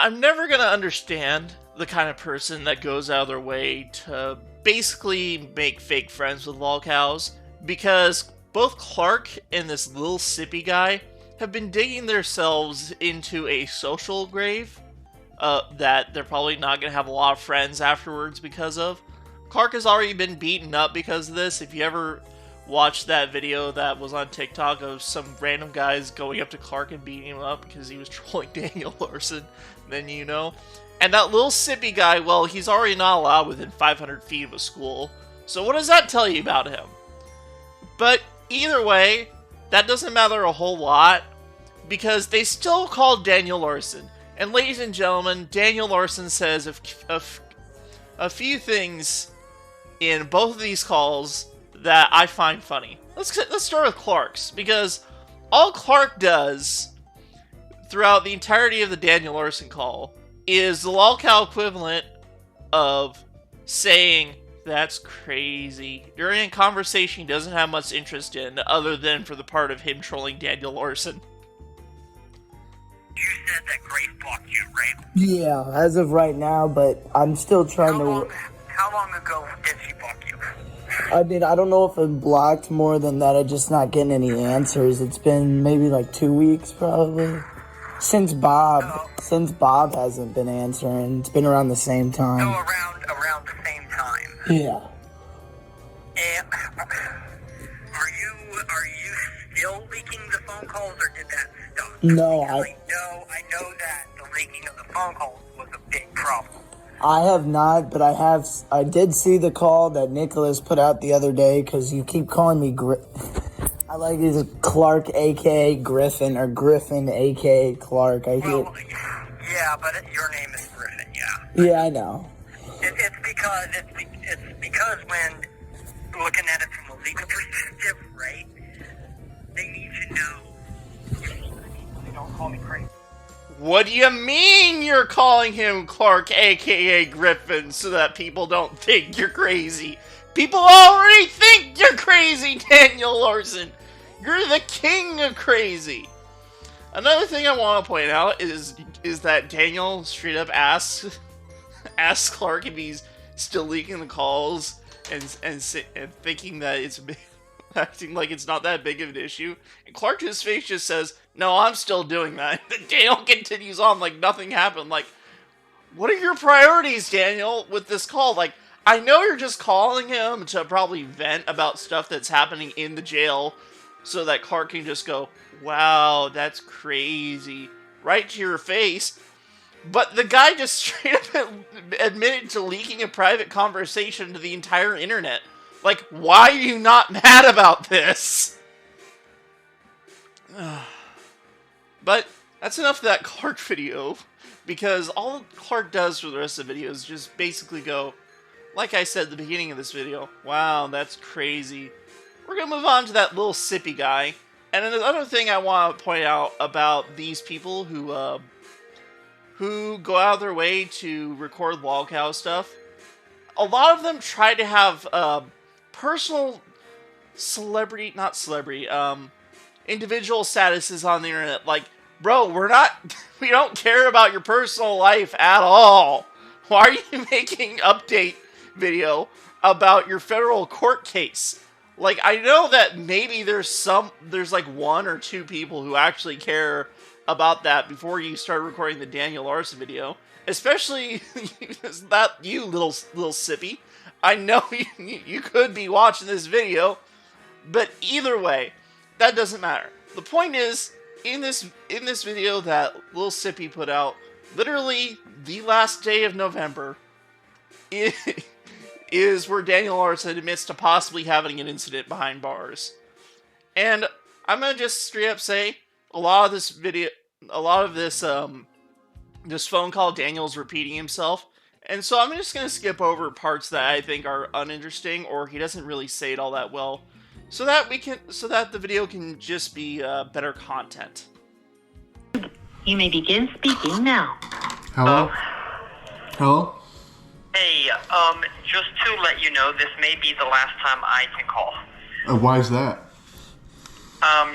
I'm never gonna understand the kind of person that goes out of their way to basically make fake friends with lolcows, because both Clark and this little Sippy guy have been digging themselves into a social grave that they're probably not going to have a lot of friends afterwards because of. Clark has already been beaten up because of this. If you ever watched that video that was on TikTok of some random guys going up to Clark and beating him up because he was trolling Daniel Larson, then you know. And that little Sippy guy, well, he's already not allowed within 500 feet of a school. So what does that tell you about him? But either way, that doesn't matter a whole lot, because they still call Daniel Larson. And ladies and gentlemen, Daniel Larson says a few things in both of these calls that I find funny. Let's start with Clark's, because all Clark does throughout the entirety of the Daniel Larson call is the lolcow equivalent of saying, "That's crazy," during a conversation he doesn't have much interest in, other than for the part of him trolling Daniel Larson. You said that Grace blocked you, right? Yeah, as of right now, but I'm still trying How long ago did she block you? I don't know if it blocked more than that. I'm just not getting any answers. It's been maybe like 2 weeks, probably. Since Bob hasn't been answering. It's been around the same time. No, around the same time. Yeah. And are you still leaking the phone calls, or did that stop? No, I know that the leaking of the phone calls was a big problem. I have not, but I did see the call that Nicholas put out the other day, because you keep calling me I like it as Clark, a.k.a. Griffin, or Griffin, a.k.a. Clark. Yeah, but your name is Griffin, yeah. Yeah, I know. It's because when looking at it from a legal perspective, right, they need to know. They don't call me crazy. What do you mean you're calling him Clark, aka Griffin, so that people don't think you're crazy? People already think you're crazy, Daniel Larson! You're the king of crazy! Another thing I want to point out is that Daniel straight up asks Clark if he's still leaking the calls and thinking that it's acting like it's not that big of an issue. And Clark, his face just says, "No, I'm still doing that." And Daniel continues on like nothing happened. Like, what are your priorities, Daniel, with this call? Like, I know you're just calling him to probably vent about stuff that's happening in the jail so that Clark can just go, "Wow, that's crazy," right to your face. But the guy just straight up admitted to leaking a private conversation to the entire internet. Like, why are you not mad about this? But that's enough of that Clark video, because all Clark does for the rest of the video is just basically go, like I said at the beginning of this video, "Wow, that's crazy." We're going to move on to that little Sippy guy. And another thing I want to point out about these people who go out of their way to record lolcow stuff, a lot of them try to have personal individual statuses on the internet. Like, bro, we don't care about your personal life at all. Why are you making update video about your federal court case? Like, I know that maybe there's like 1 or 2 people who actually care about that before you start recording the Daniel Larson video. Especially that you little Sippy. I know you could be watching this video, but either way, that doesn't matter. The point is, in this video that little Sippy put out, literally the last day of November, is where Daniel Larson admits to possibly having an incident behind bars. And I'm gonna just straight up say, a lot of this this phone call, Daniel's repeating himself. And so I'm just gonna skip over parts that I think are uninteresting, or he doesn't really say it all that well, so that the video can just be better content. You may begin speaking now. Hello? Hello? Hey, just to let you know, this may be the last time I can call. Why is that?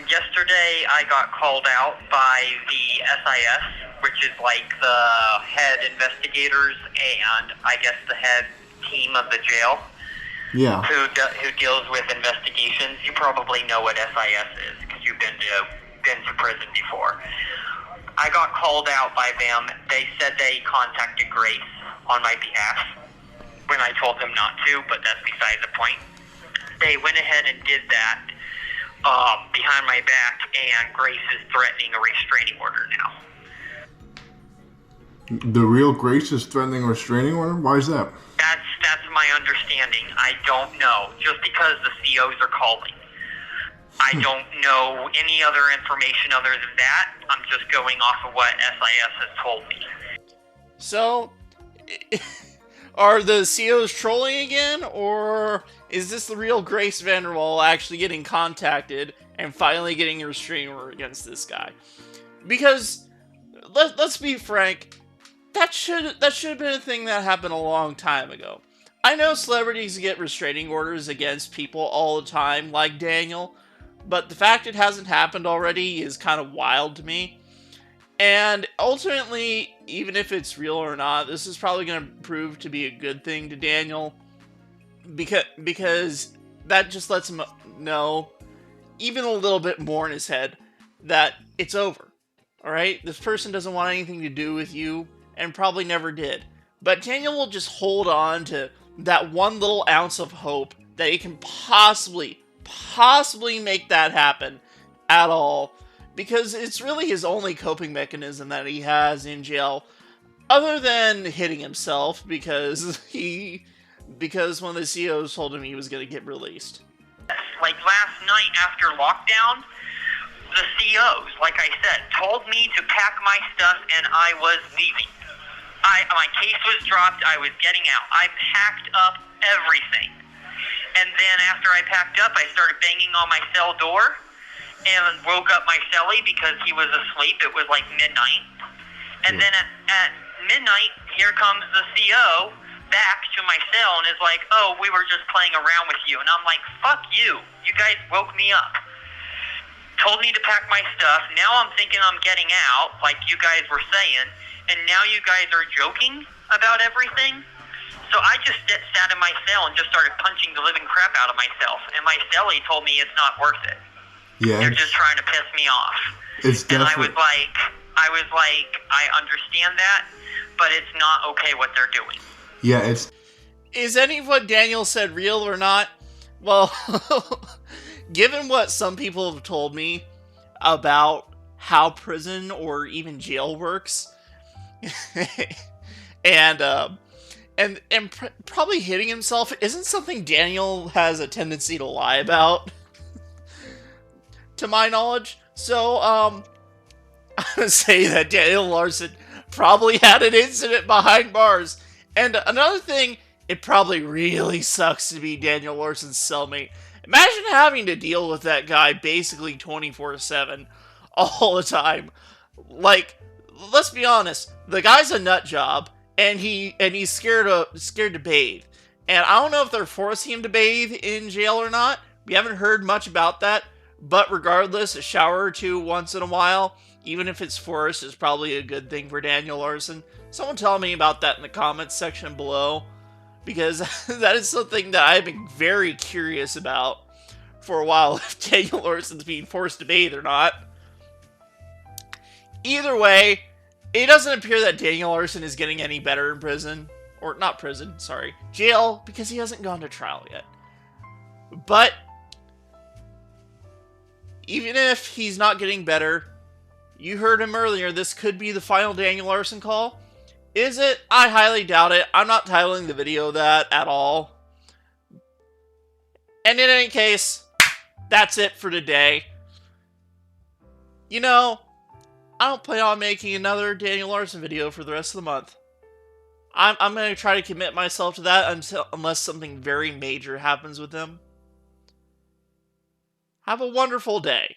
Yesterday I got called out by the SIS, which is like the head investigators and I guess the head team of the jail. Yeah. Who deals with investigations. You probably know what SIS is because you've been to prison before. I got called out by them. They said they contacted Grace on my behalf when I told them not to, but that's beside the point. They went ahead and did that behind my back, and Grace is threatening a restraining order now. The real Grace is threatening a restraining order? Why is that? That's my understanding. I don't know. Just because the COs are calling. I don't know any other information other than that. I'm just going off of what SIS has told me. So, are the COs trolling again, or is this the real Grace Vanderwall actually getting contacted and finally getting a restraining order against this guy? Because, let's be frank, that should have been a thing that happened a long time ago. I know celebrities get restraining orders against people all the time, like Daniel, but the fact it hasn't happened already is kind of wild to me. And ultimately, even if it's real or not, this is probably going to prove to be a good thing to Daniel, because that just lets him know, even a little bit more in his head, that it's over. Alright? This person doesn't want anything to do with you, and probably never did. But Daniel will just hold on to that one little ounce of hope that he can possibly make that happen at all, because it's really his only coping mechanism that he has in jail, other than hitting himself, because one of the COs told him he was going to get released. Like last night after lockdown, the COs, like I said, told me to pack my stuff and I was leaving. My case was dropped, I was getting out. I packed up everything. And then after I packed up, I started banging on my cell door and woke up my cellie because he was asleep. It was like midnight. And then at midnight, here comes the CO back to my cell and is like, oh, we were just playing around with you. And I'm like, fuck you. You guys woke me up. Told me to pack my stuff. Now I'm thinking I'm getting out, like you guys were saying. And now you guys are joking about everything? So I just sat in my cell and just started punching the living crap out of myself. And my cellie told me it's not worth it. Yeah. They're just trying to piss me off. It's and definitely... I was like, I understand that, but it's not okay what they're doing. Yeah, it's... Is any of what Daniel said real or not? Well, given what some people have told me about how prison or even jail works, and probably hitting himself isn't something Daniel has a tendency to lie about, to my knowledge. So, I'm gonna say that Daniel Larson probably had an incident behind bars. And another thing, it probably really sucks to be Daniel Larson's cellmate. Imagine having to deal with that guy basically 24/7 all the time. Like, let's be honest, the guy's a nut job, and he's scared to bathe. And I don't know if they're forcing him to bathe in jail or not. We haven't heard much about that. But regardless, a shower or two once in a while, even if it's forced, is probably a good thing for Daniel Larson. Someone tell me about that in the comments section below, because that is something that I've been very curious about for a while, if Daniel Larson's being forced to bathe or not. Either way, it doesn't appear that Daniel Larson is getting any better in prison. Or, not prison, sorry. Jail, because he hasn't gone to trial yet. But, even if he's not getting better, you heard him earlier, this could be the final Daniel Larson call. Is it? I highly doubt it. I'm not titling the video that at all. And in any case, that's it for today. You know, I don't plan on making another Daniel Larson video for the rest of the month. I'm going to try to commit myself to that unless something very major happens with him. Have a wonderful day.